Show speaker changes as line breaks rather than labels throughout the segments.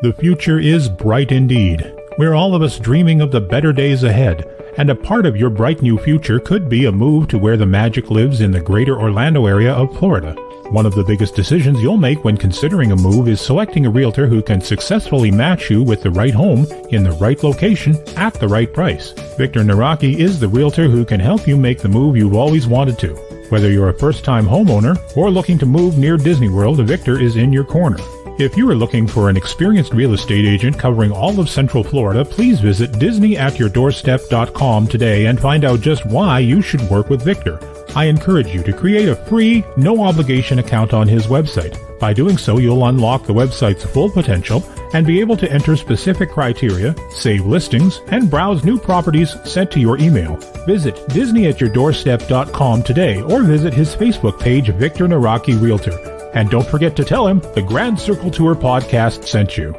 The future is bright indeed. We're all of us dreaming of the better days ahead, and a part of your bright new future could be a move to where the magic lives in the greater Orlando area of Florida. One of the biggest decisions you'll make when considering a move is selecting a realtor who can successfully match you with the right home in the right location at the right price. Victor Naraki is the realtor who can help you make the move you've always wanted to. Whether you're a first-time homeowner or looking to move near Disney World, Victor is in your corner. If you are looking for an experienced real estate agent covering all of Central Florida, please visit DisneyAtYourDoorstep.com today and find out just why you should work with Victor. I encourage you to create a free, no-obligation account on his website. By doing so, you'll unlock the website's full potential and be able to enter specific criteria, save listings, and browse new properties sent to your email. Visit DisneyAtYourDoorstep.com today or visit his Facebook page, Victor Naraki Realtor. And don't forget to tell him the Grand Circle Tour podcast sent you.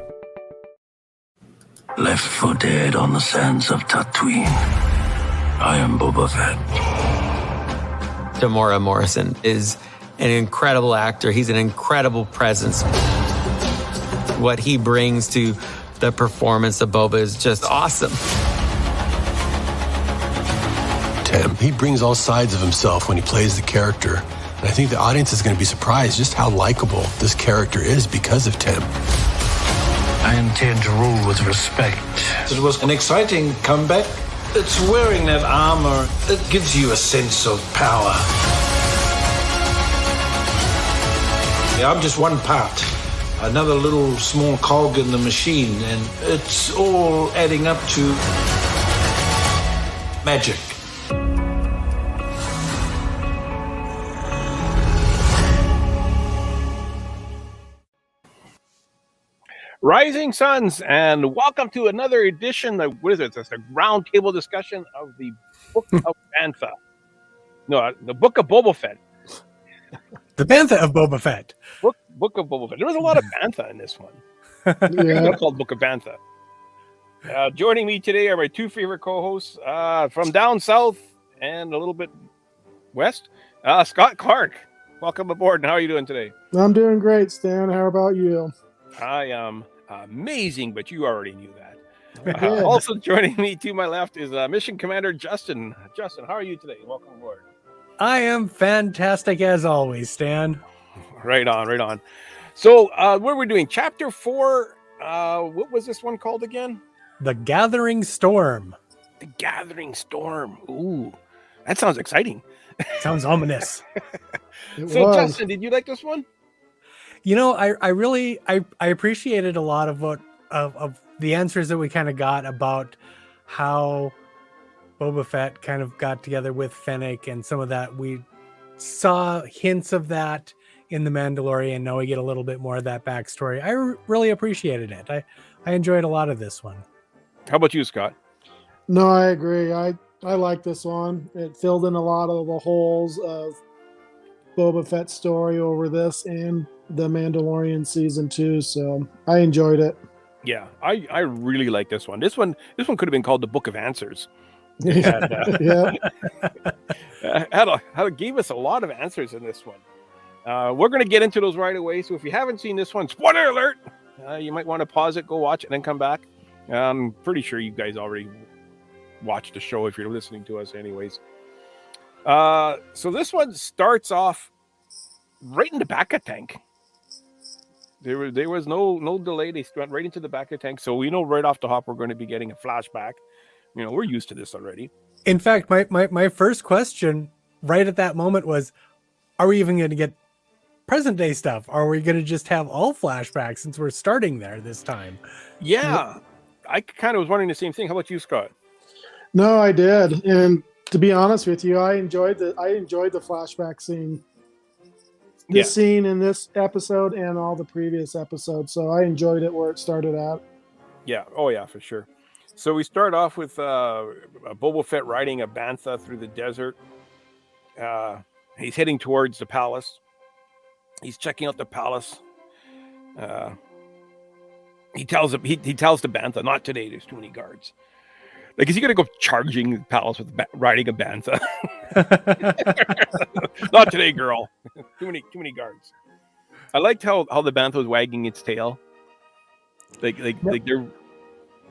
Left for dead on the sands of Tatooine. I am Boba Fett.
Tamora Morrison is an incredible actor. He's an incredible presence. What he brings to the performance of Boba is just awesome.
Tim, he brings all sides of himself when he plays the character. And I think the audience is going to be surprised just how likable this character is because of Tim.
I intend to rule with respect.
It was an exciting comeback. It's wearing that armor. It gives you a sense of power. Yeah, I'm just one part. Another little small cog in the machine, and it's all adding up to magic.
Rising Suns, and welcome to another edition of, what is it? It's a roundtable discussion of the Book of Bantha. No, the Book of Boba Fett.
The Bantha of Boba Fett.
Book of Boba Fett. There was a lot of Bantha in this one. Yeah. Called Book of Bantha. Joining me today are my two favorite co-hosts from down south and a little bit west. Scott Clark, welcome aboard. And how are you doing today?
I'm doing great, Stan. How about you?
I am amazing, but you already knew that. Also joining me to my left is Mission Commander Justin. Justin, how are you today? Welcome aboard.
I am fantastic as always, Stan.
Right on. So, what we're doing? Chapter 4. What was this one called again?
The Gathering Storm.
The Gathering Storm. Ooh, that sounds exciting.
Sounds ominous.
Justin, did you like this one?
You know, I really appreciated a lot of what of the answers that we kind of got about how Boba Fett kind of got together with Fennec and some of that. We saw hints of that in The Mandalorian. Now we get a little bit more of that backstory. I really appreciated it. I enjoyed a lot of this one.
How about you, Scott?
No, I agree. I like this one. It filled in a lot of the holes of Boba Fett's story over this and The Mandalorian season 2, so I enjoyed it.
Yeah, I really like this one. This one could have been called the Book of Answers.
Yeah.
Gave us a lot of answers in this one. We're going to get into those right away. So if you haven't seen this one, spoiler alert! You might want to pause it, go watch it, and then come back. I'm pretty sure you guys already watched the show if you're listening to us, anyways. So this one starts off right in the back of tank. There was no delay. They went right into the back of tank. So we know right off the hop we're going to be getting a flashback. You know, we're used to this already.
In fact, my first question right at that moment was, are we even going to get present day stuff? Are we going to just have all flashbacks since we're starting there this time?
Yeah, I kind of was wondering the same thing. How about you, Scott?
No, I did. And to be honest with you, I enjoyed the flashback scene. This scene in this episode and all the previous episodes. So I enjoyed it where it started out.
Yeah. Oh, yeah, for sure. So we start off with Boba Fett riding a Bantha through the desert. He's heading towards the palace. He's checking out the palace. He tells the Bantha, not today, there's too many guards. Like, is he going to go charging the palace with riding a Bantha? Not today, girl. too many guards. I liked how the Bantha was wagging its tail. Like they're.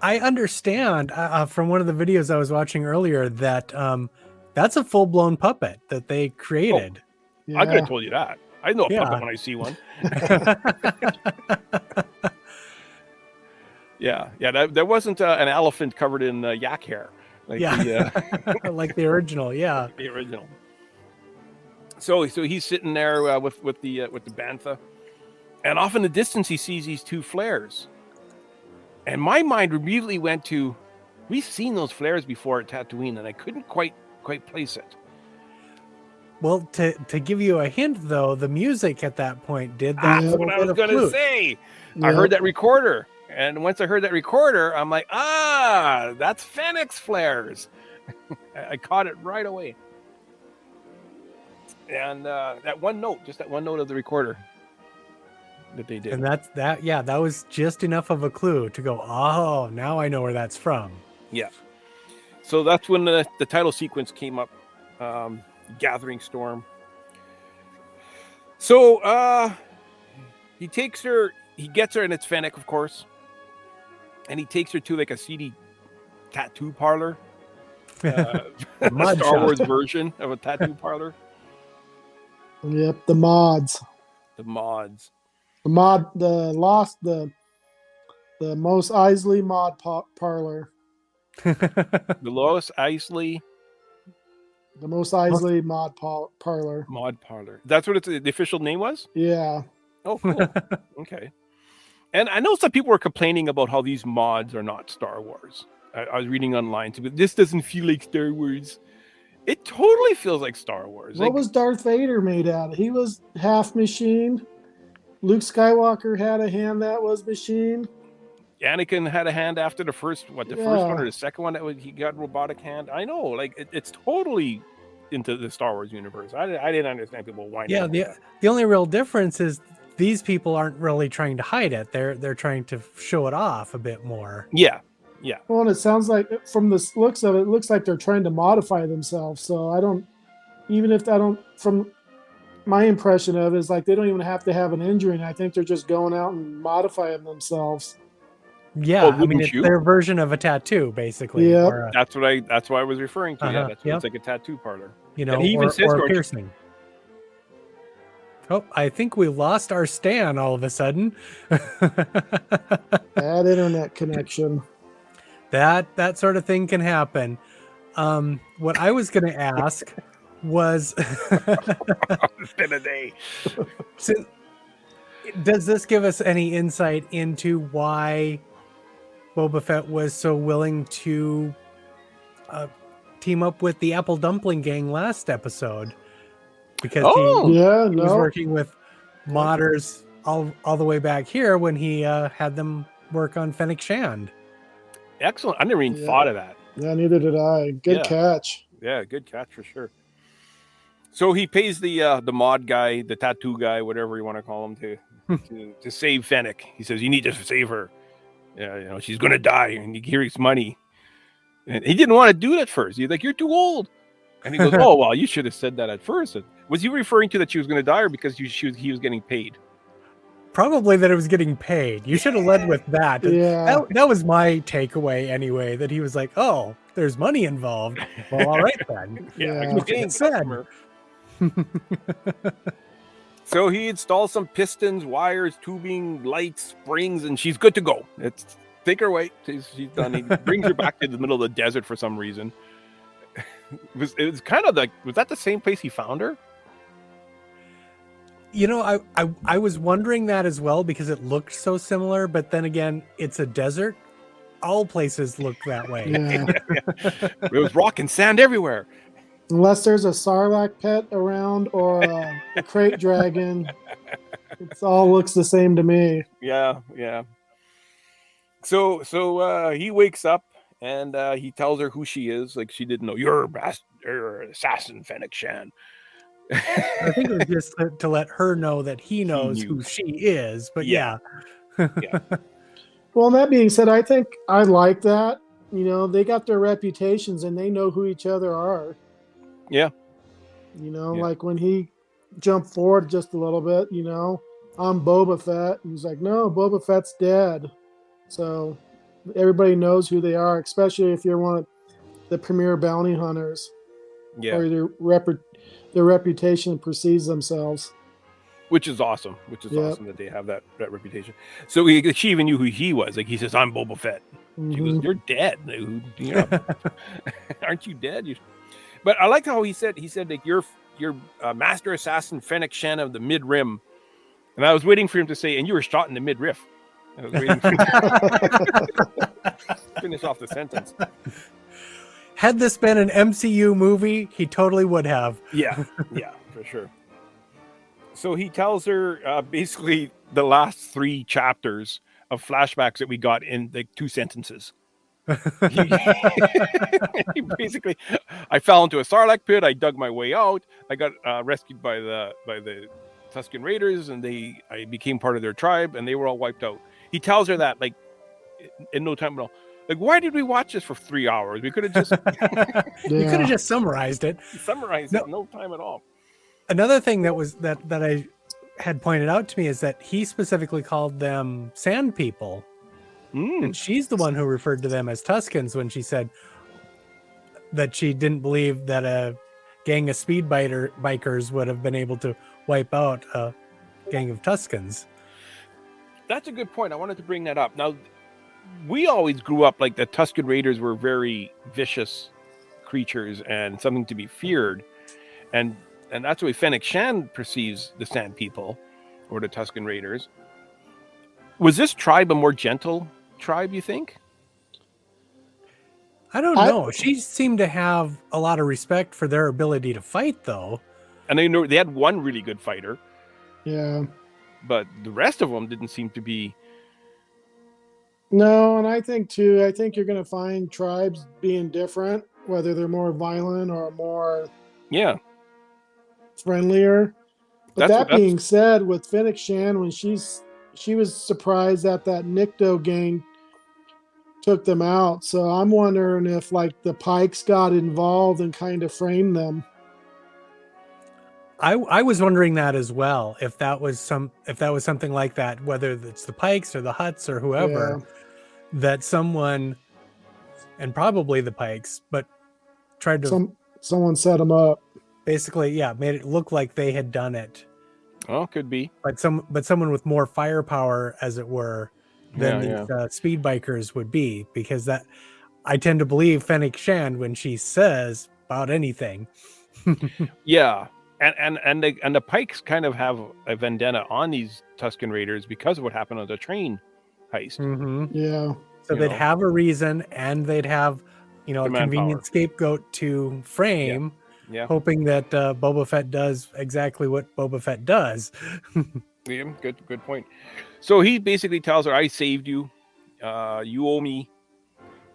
I understand from one of the videos I was watching earlier that that's a full-blown puppet that they created.
Yeah.
I could have told you that. I know a
Yeah.
puppet when I see one. Yeah. There wasn't an elephant covered in yak hair. Like
Like the original. Yeah.
the original. So he's sitting there with the Bantha, and off in the distance he sees these two flares, and my mind immediately went to, we've seen those flares before at Tatooine, and I couldn't quite place it.
Well, to give you a hint though, the music at that point did that.
That's what I was going to say.
Yeah.
I heard that recorder, and once I heard that recorder, I'm like, that's Fennec's flares. I caught it right away. And that one note of the recorder that they did.
And that was just enough of a clue to go, oh, now I know where that's from.
Yeah. So that's when the title sequence came up, Gathering Storm. So he gets her, and it's Fennec, of course. And he takes her to like a seedy tattoo parlor. A Star Wars version of a tattoo parlor.
Yep, the mods.
The mods.
The Mos Eisley mod parlor.
The Lois Eisley.
The Mos Eisley mod parlor.
Mod parlor. That's what the official name was?
Yeah.
Oh, cool. Okay. And I know some people were complaining about how these mods are not Star Wars. I was reading online too, but this doesn't feel like Star Wars. It totally feels like Star Wars.
What was Darth Vader made out of? He was half machine. Luke Skywalker had a hand that was machine.
Anakin had a hand after the first one or the second one he got robotic hand. I know, like it's totally into the Star Wars universe. I didn't understand people whining.
Yeah, the only real difference is these people aren't really trying to hide it. They're trying to show it off a bit more.
Yeah.
Well, and it sounds like from the looks of it, it looks like they're trying to modify themselves. So from my impression of it is like they don't even have to have an injury, and I think they're just going out and modifying themselves.
Yeah, I mean it's their version of a tattoo, basically.
Yeah,
that's what I was referring to. Yeah, that's what it's like a tattoo parlor.
You know, he even says or piercing. Oh, I think we lost our Stan all of a sudden.
Bad internet connection.
That sort of thing can happen. What I was going to ask was,
it's been a day.
So, does this give us any insight into why Boba Fett was so willing to team up with the Apple Dumpling Gang last episode? Because he was working with modders all the way back here when he had them work on Fennec Shand.
Excellent. I never even thought of that.
Yeah, neither did I. Good catch.
Yeah, good catch for sure. So he pays the mod guy, the tattoo guy, whatever you want to call him, to save Fennec. He says, "You need to save her. Yeah, she's gonna die." And he hears money. And he didn't want to do it at first. He's like, "You're too old." And he goes, "Oh well, you should have said that at first." And was he referring to that she was going to die, or because he was getting paid?
Probably that it was getting paid. You should have led with that.
Yeah.
That was my takeaway anyway, that he was like, oh, there's money involved. Well, all right then.
Yeah. So he installs some pistons, wires, tubing, lights, springs, and she's good to go. Take her away. She's done. He brings her back to the middle of the desert for some reason. It was kind of like, was that the same place he found her?
You know, I was wondering that as well because it looked so similar, but then again, it's a desert. All places look that way.
Yeah.
It was rock and sand everywhere.
Unless there's a Sarlaac pet around or a crate dragon, it all looks the same to me.
Yeah. So he wakes up and he tells her who she is. Like she didn't know. You're assassin Fennec Shan.
I think it was just to let her know that he knows who she is. But yeah.
Well, that being said, I think I like that. You know, they got their reputations and they know who each other are.
Yeah.
You know, like when he jumped forward just a little bit, you know, I'm Boba Fett. And he's like, no, Boba Fett's dead. So everybody knows who they are, especially if you're one of the premier bounty hunters,
Yeah,
or their reputation precedes themselves.
which is awesome. Which is
Yep.
awesome that they have that reputation. So she even knew who he was. Like he says, "I'm Boba Fett." She goes,
Mhm.
"You're dead, dude. You're not- aren't you dead?" But I like how he said like you're master assassin Fennec Shan of the mid rim, and I was waiting for him to say, "And you were shot in the midriff." I was waiting for him to finish off the sentence.
Had this been an MCU movie, he totally would have.
Yeah, for sure. So he tells her basically the last 3 chapters of flashbacks that we got in like 2 sentences. He basically, I fell into a Sarlaac pit. I dug my way out. I got rescued by the Tusken Raiders, and I became part of their tribe, and they were all wiped out. He tells her that like in no time at all. Like, why did we watch this for 3 hours? We could have just
You could have just summarized it.
summarized it in no time at all.
Another thing that I had pointed out to me is that he specifically called them Sand People. And she's the one who referred to them as Tuskens when she said that she didn't believe that a gang of bikers would have been able to wipe out a gang of Tuskens.
That's a good point. I wanted to bring that up. Now, we always grew up like the Tusken Raiders were very vicious creatures and something to be feared. And that's the way Fennec Shan perceives the Sand People or the Tusken Raiders. Was this tribe a more gentle tribe, you think?
I don't know. She seemed to have a lot of respect for their ability to fight, though.
And they know they had one really good fighter.
Yeah.
But the rest of them didn't seem to be.
No, and I think you're going to find tribes being different, whether they're more violent or more friendlier. But that being said, with Fennec Shan, when she was surprised that Nikto gang took them out. So I'm wondering if like the Pikes got involved and kind of framed them.
I was wondering that as well. If that was something like that, whether it's the Pikes or the Hutts or whoever, that someone, and probably the Pikes, but tried to
someone set them up.
Basically, made it look like they had done it.
Oh, could be.
But someone with more firepower, as it were, than the speed bikers would be, because that I tend to believe Fennec Shan when she says about anything.
Yeah. And the Pikes kind of have a vendetta on these Tusken Raiders because of what happened on the train heist.
Mm-hmm.
Yeah.
So they'd have a reason, and they'd have, a convenient scapegoat to frame, hoping that Boba Fett does exactly what Boba Fett does.
Yeah, good point. So he basically tells her, "I saved you. You owe me.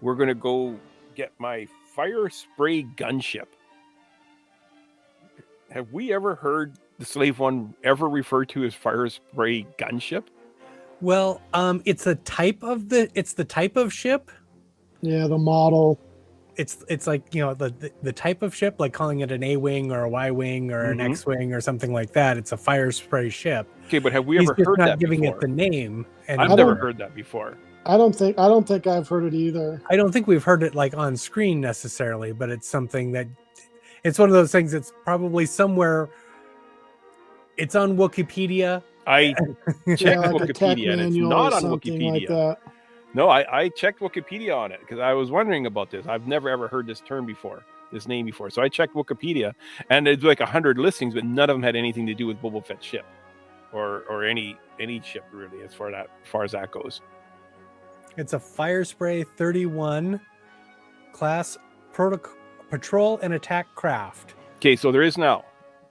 We're gonna go get my fire spray gunship." Have we ever heard the Slave One ever referred to as fire spray gunship?
Well, it's the type of ship.
Yeah, the model.
It's like, the type of ship, like calling it an A-wing or a Y-wing or an X-wing or something like that. It's a fire spray ship.
Okay, but have we ever heard that
giving
before?
it the name. And
I've never heard that before.
I don't think I've heard it either.
I don't think we've heard it like on screen necessarily, but it's something that it's one of those things that's probably somewhere. It's on Wikipedia.
I checked
like
Wikipedia and it's not on Wikipedia.
Like that.
No, I checked Wikipedia on it because I was wondering about this. I've never ever heard this term before, this name before. So I checked Wikipedia, and there's like 100 listings, but none of them had anything to do with Boba Fett's ship, or any ship really, as far as that goes.
It's a Fire Spray 31 class patrol and attack craft.
Okay, so there is now.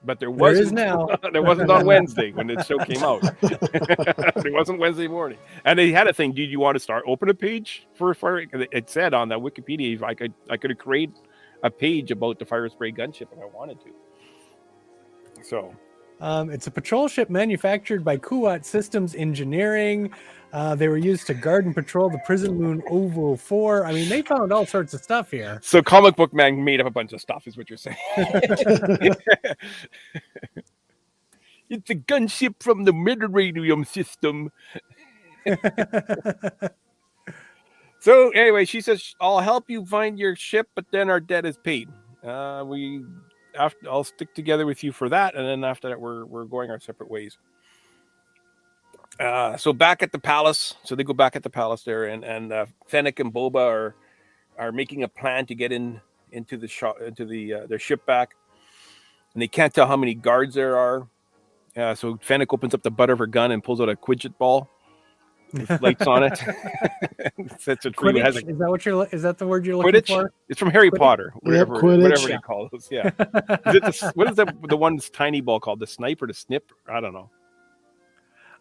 But there wasn't
now.
There wasn't on Wednesday when the show came out. There wasn't Wednesday morning. And they had a thing, did you want to open a page for fire? It said on that Wikipedia, I could create a page about the fire spray gunship if I wanted to. So
it's a patrol ship manufactured by Kuat Systems Engineering. They were used to guard and patrol the prison moon Oval 4. I mean, they found all sorts of stuff here.
So Comic Book Man made up a bunch of stuff, is what you're saying. It's a gunship from the Mediterranean system. So anyway, she says, "I'll help you find your ship, but then our debt is paid. I'll stick together with you for that, and then after that, we're going our separate ways." So back at the palace, so they go back at the palace there, and Fennec and Boba are making a plan to get into their ship back, and they can't tell how many guards there are. So Fennec opens up the butt of her gun and pulls out a Quidget ball with lights on it. Sets it free.
Quidditch? Is that the word you're looking
Quidditch?
for?
It's from Harry
Quidditch?
Potter.
Yep,
Whatever
Quidditch.
they call those. Yeah. What is the one's tiny ball called? The snipe or the snip? I don't know.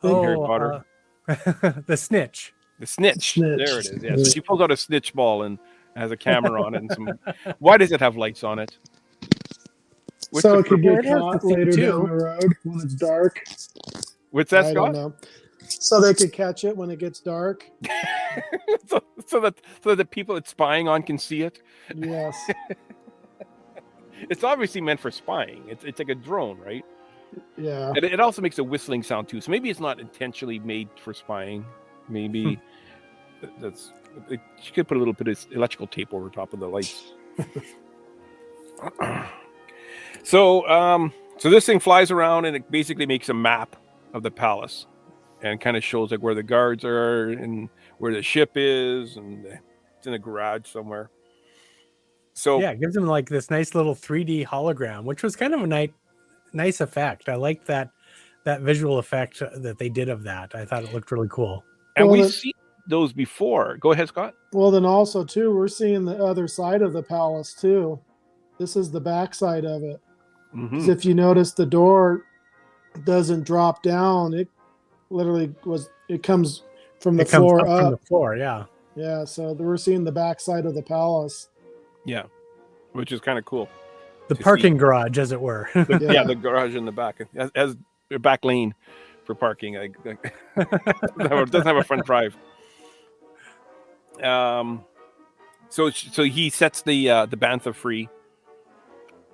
Harry Potter.
The snitch.
The snitch.
Snitch.
There it is. Yeah. So she pulls out a snitch ball and has a camera on it. And some. Why does it have lights on it?
So it could get
It has
caught
the thing
later
too.
down the road when it's dark.
What's that,
I
Scott?
don't know. So they could catch it when it gets dark.
so that the people it's spying on can see it.
Yes.
It's obviously meant for spying. It's like a drone, right?
Yeah.
It also makes a whistling sound too. So maybe it's not intentionally made for spying. Maybe she could put a little bit of electrical tape over top of the lights. So this thing flies around and it basically makes a map of the palace and kind of shows like where the guards are and where the ship is, and it's in a garage somewhere. So
Yeah, it gives them like this nice little 3D hologram, which was kind of a nice effect. I like that visual effect that they did of that. I thought it looked really cool.
And
Well,
we've seen those before. Go ahead, Scott.
Well, then also too, we're seeing the other side of the palace too. This is the back side of it. 'Cause if you notice, the door doesn't drop down. It literally comes from the floor up.
From the floor, yeah.
Yeah, so we're seeing the back side of the palace.
Yeah, which is kind of cool.
The
to
parking garage, as it were.
Yeah, the garage in the back as a back lane for parking. It doesn't have a front drive. So he sets the Bantha free,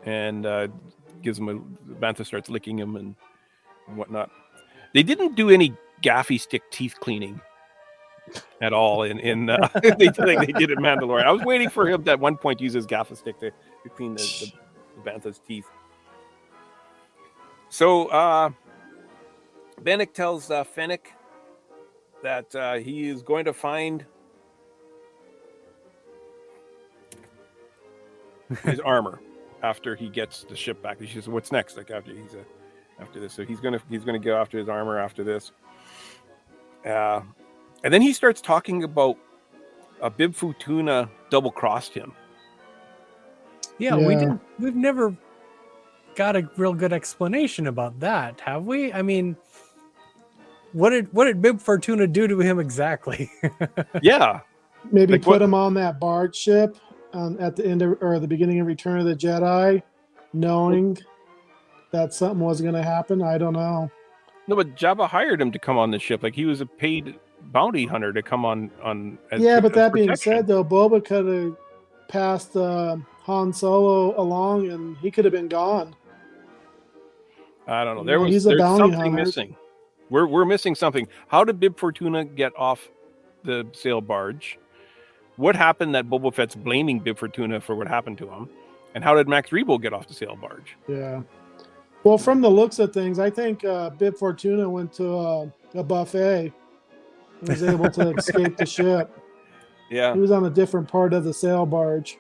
and gives him Bantha starts licking him and whatnot. They didn't do any gaffy stick teeth cleaning at all they did in Mandalorian. I was waiting for him to at one point use his gaffy stick to clean the Bantha's teeth. So Fennec tells Fennec that he is going to find his armor after he gets the ship back. She says, "What's next?" Like after this, so he's gonna go after his armor after this. And then he starts talking about Bib Fortuna double crossed him.
Yeah, we've never got a real good explanation about that, have we? I mean, what did Bib Fortuna do to him exactly?
Yeah,
Maybe
Like
put
what-
him on that barge ship at the end of, or the beginning of Return of the Jedi, knowing that something was going to happen. I don't know.
No, but Jabba hired him to come on the ship. Like he was a paid bounty hunter to come on.
Yeah, but that being
protection.
said, though, Boba could have passed Han Solo along, and he could have been gone.
I don't know.
You know, he's a
There's
bounty
something
hunter.
missing. We're missing something. How did Bib Fortuna get off the sail barge? What happened that Boba Fett's blaming Bib Fortuna for what happened to him? And how did Max Rebo get off the sail barge?
Yeah. Well, from the looks of things, I think Bib Fortuna went to a buffet and was able to escape the ship.
Yeah.
He was on a different part of the sail barge.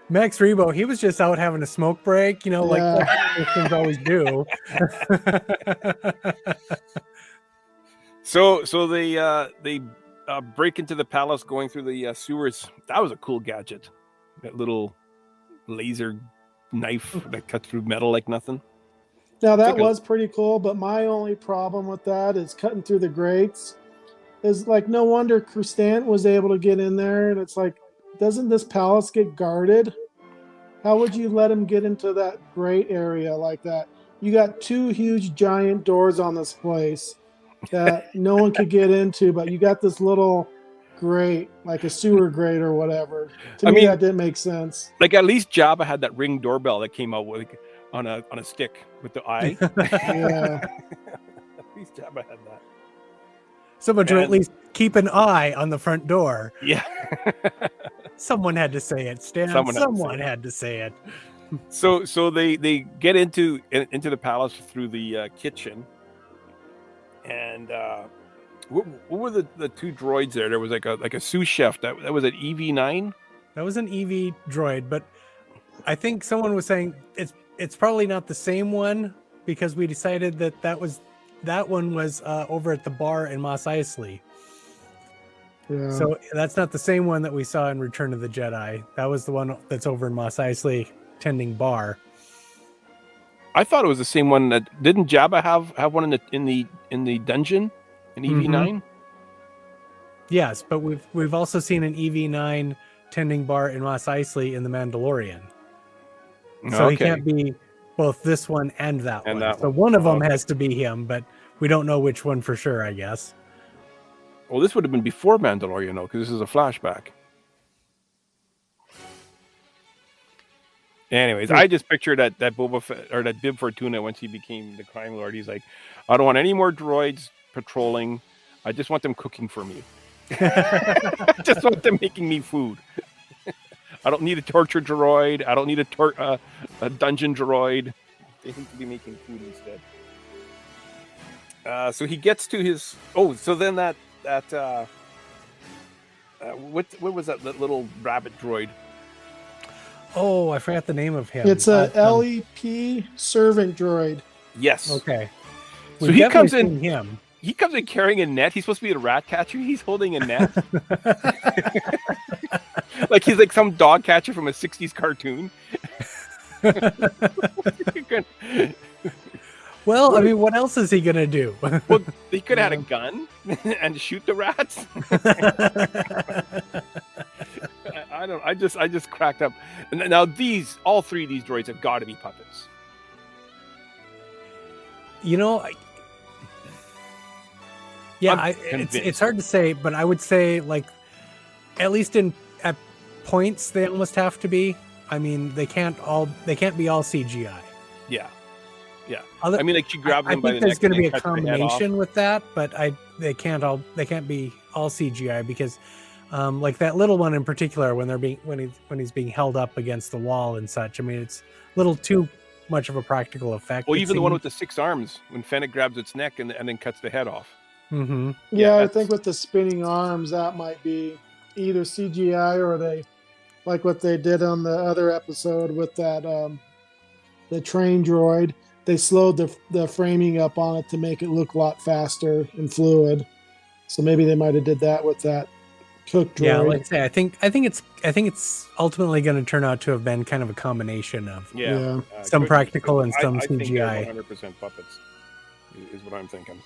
Max Rebo, he was just out having a smoke break, like those things always do.
So they break into the palace, going through the sewers. That was a cool gadget. That little laser knife that cuts through metal like nothing.
Now that
Took a-
was pretty cool, but my only problem with that is cutting through the grates. Is like no wonder Krrsantan was able to get in there, and it's like, doesn't this palace get guarded? How would you let him get into that grate area like that? You got two huge giant doors on this place that no one could get into, but you got this little grate, like a sewer grate or whatever. To me, that didn't make sense.
Like at least Jabba had that Ring doorbell that came out with like, on a stick with the eye.
Yeah.
At least Jabba had that.
Someone to at least keep an eye on the front door.
Yeah.
Someone had to say it, Stan. Someone had to say it.
So they get into the palace through the kitchen, and what were the two droids there? There was like a sous chef that was an EV9.
That was an EV droid, but I think someone was saying it's probably not the same one because we decided that one was over at the bar in Mos Eisley.
Yeah.
So that's not the same one that we saw in Return of the Jedi. That was the one that's over in Mos Eisley tending bar.
I thought it was the same one. That didn't Jabba have one in the dungeon, an EV9?
Mm-hmm. Yes, but we've also seen an EV9 tending bar in Mos Eisley in The Mandalorian. So he can't be both this one and that one. So one of them has to be him, but we don't know which one for sure, I guess.
Well, this would have been before Mandalorian, though, because this is a flashback. Anyways, I just pictured that Boba Fett, or that Bib Fortuna, once he became the crime lord, he's like, I don't want any more droids patrolling. I just want them cooking for me. I just want them making me food. I don't need a torture droid. I don't need a dungeon droid. They need to be making food instead. So he gets to his. Oh, so then that what was that little rabbit droid?
Oh, I forgot the name of him.
It's a LEP servant droid.
Yes.
Okay.
So he comes in. He comes in carrying a net. He's supposed to be a rat catcher. He's holding a net. Like he's like some dog catcher from a 60s cartoon.
Well, I mean, what else is he going to do?
Well, he could have had a gun and shoot the rats. I just cracked up. And now all three of these droids have got to be puppets.
You know, it's hard to say, but I would say, like, at least at points they almost have to be. I mean, they can't be all CGI.
Yeah. I mean, like, you grab them by the neck.
There's going to be a combination with that, but they can't be all CGI because, like that little one in particular, when he's being held up against the wall and such. I mean, it's a little too much of a practical effect.
Well, even the one with the 6 arms, when Fennec grabs its neck and then cuts the head off.
Mm-hmm.
Yeah, I think with the spinning arms, that might be either CGI or they, like what they did on the other episode with that the train droid. They slowed the framing up on it to make it look a lot faster and fluid. So maybe they might have did that with that cook droid.
Yeah, like I say, I think it's ultimately going to turn out to have been kind of a combination of some practical and some CGI.
I think 100% puppets is what I'm thinking.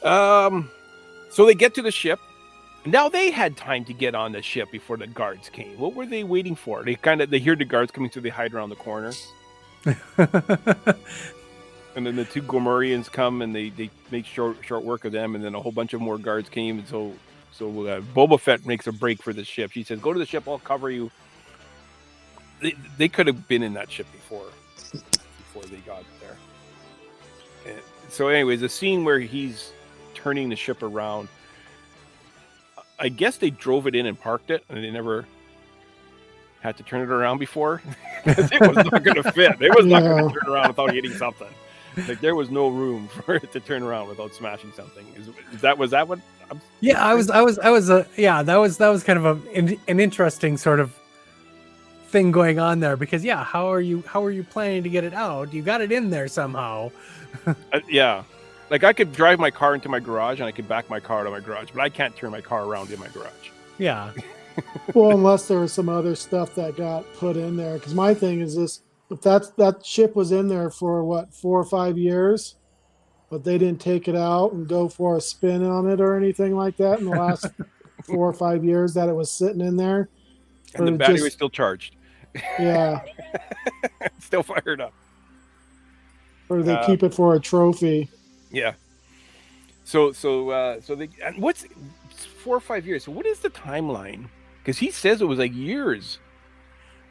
So they get to the ship. Now they had time to get on the ship before the guards came. What were they waiting for? They hear the guards coming, so they hide around the corner. And then the two Gomorians come and they make short work of them, and then a whole bunch of more guards came. And so Boba Fett makes a break for the ship. She says, "Go to the ship. I'll cover you." They could have been in that ship before they got there. And so, anyways, the scene where he's turning the ship around. I guess they drove it in and parked it, and they never had to turn it around before because it was not going to fit. It was not going to turn around without hitting something. Like there was no room for it to turn around without smashing something. Was that what? That was kind of an interesting sort of thing going on there because how are you planning to get it out? You got it in there somehow. Yeah. Like I could drive my car into my garage and I could back my car to my garage, but I can't turn my car around in my garage.
Yeah.
Well, unless there was some other stuff that got put in there. Because my thing is this: if that ship was in there for 4 or 5 years, but they didn't take it out and go for a spin on it or anything like that in the last 4 or 5 years that it was sitting in there,
and the battery was still charged.
Yeah.
Still fired up.
Or they keep it for a trophy.
Yeah. So they, and what's 4 or 5 years? So what is the timeline? Because he says it was like years.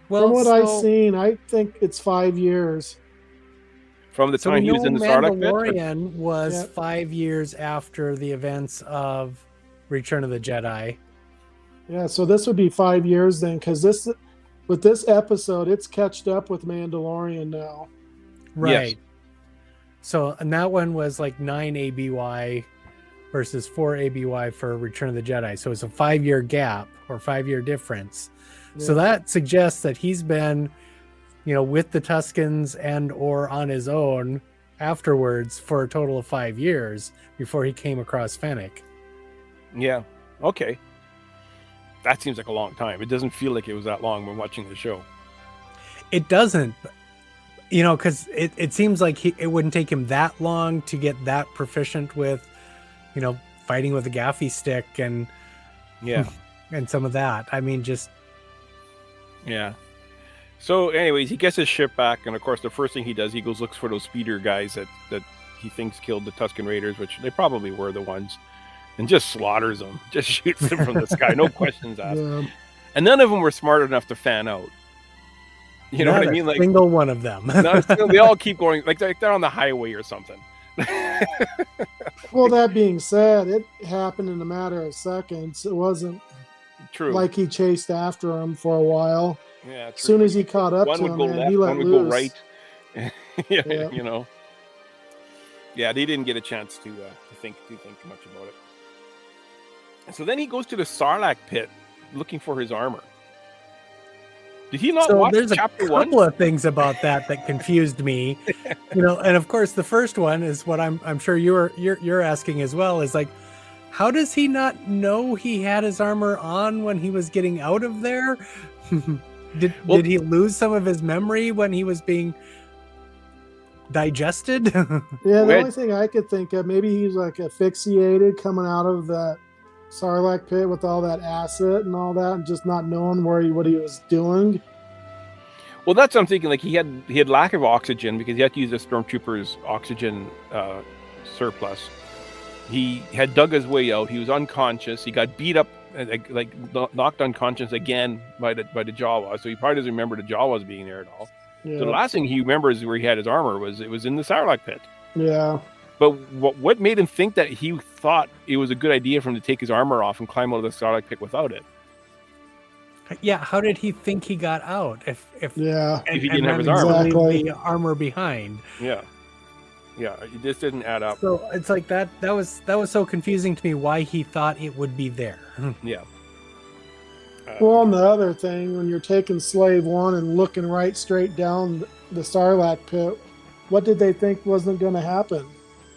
Well, from what I've seen, I think it's 5 years.
from the time he was in the Sarlaac pit.
Mandalorian was
Yeah.
5 years after the events of Return of the Jedi.
Yeah, so this would be 5 years then, because with this episode, it's catched up with Mandalorian now.
Right.
Yes.
So, and that one was like 9 ABY versus 4 ABY for Return of the Jedi. So it's a 5-year gap or 5-year difference. So
Yeah.
that suggests that he's been, with the Tuskens and or on his own afterwards for a total of 5 years before he came across Fennec.
Yeah. Okay. That seems like a long time. It doesn't feel like it was that long when watching the show.
It doesn't, because it seems like it wouldn't take him that long to get that proficient with, fighting with a gaffy stick and
Yeah.
and some of that. I mean, just
Yeah. So, anyways, he gets his ship back, and of course, the first thing he does, he looks for those speeder guys that he thinks killed the Tusken Raiders, which they probably were the ones, and just slaughters them, just shoots them from the sky, no questions asked.
Yeah.
And none of them were smart enough to fan out. You know
not
what I
a
mean? Like,
single one of them.
they all keep going, like they're on the highway or something.
Well, that being said, it happened in a matter of seconds. It wasn't
True.
like he chased after him for a while.
Yeah.
As soon as he caught up
One
to
would
him,
go
man,
left,
he let
one would
loose.
go right. Yeah.
Yeah.
Yeah, they didn't get a chance to think much about it. So then he goes to the Sarlaac pit looking for his armor. Did he not
So
watch
there's a
chapter
couple
1?
of things about that confused me, and of course the first one is what I'm sure you're asking as well, is like, how does he not know he had his armor on when he was getting out of there? Did he lose some of his memory when he was being digested?
Yeah, the only thing I could think of, maybe he's like asphyxiated coming out of that Sarlaac pit with all that acid and all that, and just not knowing what he was doing.
Well, that's what I'm thinking. Like he had lack of oxygen because he had to use the stormtrooper's oxygen surplus. He had dug his way out. He was unconscious. He got beat up, like knocked unconscious again by the Jawas. So he probably doesn't remember the Jawas being there at all.
Yeah.
So the last thing he remembers where he had his armor was in the Sarlaac pit.
Yeah.
But what made him think that he thought it was a good idea for him to take his armor off and climb out of the Sarlaac pit without it?
Yeah, how did he think he got out if
If he didn't have his
then
armor?
leave
Exactly.
the armor behind?
Yeah, it just didn't add up.
So it's like that was so confusing to me why he thought it would be there.
Yeah.
Well, and the other thing, when you're taking Slave One and looking right straight down the Sarlaac pit, what did they think wasn't going to happen?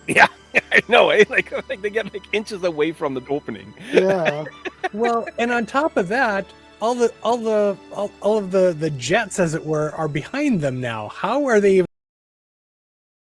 Yeah, I know. Eh? Like they get like inches away from the opening.
Yeah.
Well, and on top of that, all of the jets, as it were, are behind them now. How are they even